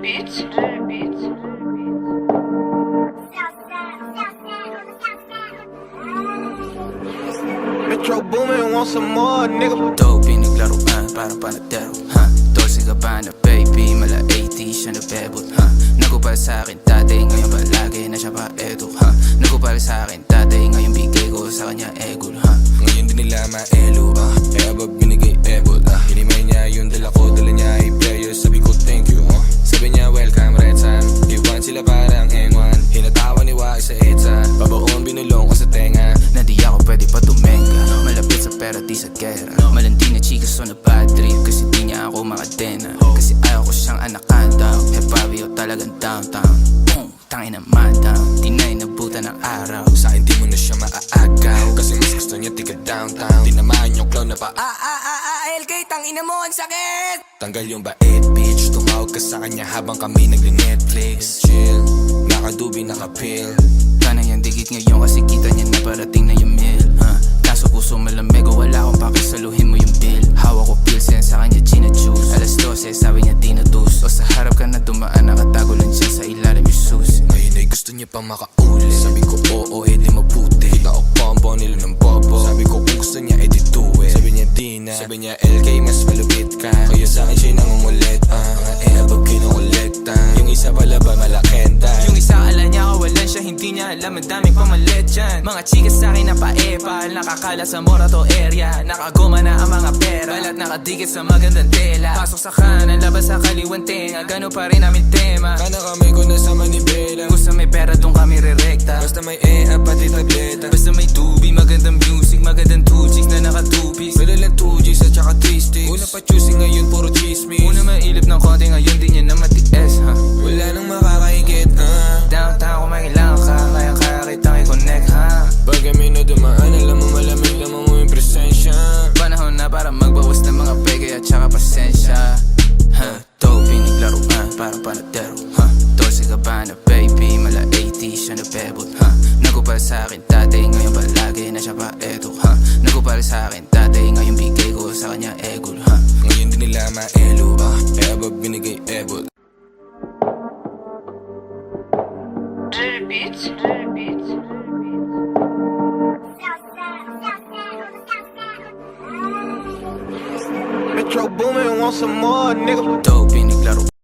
Beats. Metro Boomin, want some more, nigga. Dope, pinaglaruan, parang panadero, Dolce Gabbana, baby, mala 80 siya nabebot, Nagupal sa akin dati, ngayon palagi na siya pa edo, Nagupal sa akin dati, ngayon bigay ko sa kanya egol, Ngayon din nila maelo, Kaya ba binigay ebot, Hinimay niya yung dala ko, dala niya i-player. Sabi ko thank you, Sabi niya welcome Retsan. Iwan sila parang engwan, hinatawan ni Wag sa etsa. Babaon binulong ko sa tenga, na di ako pwede pa tumenga. Malapit sa pera di sa gera, malandi na chika so na bad trip. Kasi di niya ako makadena, kasi ayaw ko siyang anaconda. Hepabi o talagang downtown, tangin na madam, di na inabutan ng araw. sa akin di mo na siya maaagaw, kasi mas gusto niya tiga downtown. Tinamaan yung clown na pa LK, tangina mo, ang sakit! tanggal yung bait bitch. Tumawag ka sa kanya habang kami nagle-Netflix. Chill, nakadubi, nakapil. Kana yan digit ngayon kasi kita niya na parating na yung meal, Kaso puso malamig o wala akong pakisaluhin mo yung bill. Hawak ko pilsen sa kanya gina juice. Alas 12 sabi niya di na dus. O sa harap ka na dumaan nakatago lang siya sa ilalim yung susi. Ngayon ay gusto niya pa makauli. Sabi ko oo, edi mabuti. Kita ko combo nila ng bobo. Sabi ko kung gusto niya edi do it. Sabi niya di na. Sabi niya LK mas malupit ka, kaya sa akin siya nangungulit. Abag kinukolekta. Yung isa pala ba malakenta? Yung isa ala niya kawalan siya, hindi niya alam ang daming pamalit dyan. Mga chika sa akin na paepal, nakakala sa Morato area. Nakaguma na ang mga pera, balat nakadikit sa magandang tela. Pasok sa kanan, labas sa kaliwan tenga, gano pa rin namin tema. Kana kami ko na sa manibela. Gusto may pera dun kami re-recta. Basta may pati tableta. Basta may tubi, magandang music, magandang 2 chicks na naka-2-piece. Pwede lang 2Gs at saka 3 sticks. Una pa choosing ngayon puro chismis. Una mailip ng konti, ngayon di niya na matiis, Wala nang makakaingit, Downtown kung may kailangan ka, kaya kita i-connect, Pag kami na dumaan, alam mo malamig, lamang mo yung presensya. Panahon na para magbawas ng mga peke at saka pasensya, Dope, pinaglaruan, parang panadero, Dolce Gabbana, baby, mala 80 siya nabebot, Nagupal sa akin dati, ngayon palagi na siya pa edo, Nagupal sa akin dati, ngayon bigay ko sa kanya egol, Ngayon din nila maelo, Kaya ba binigay ebot? Beats. Metro Boomin, want some more, nigga. Dope, pinaglaruan.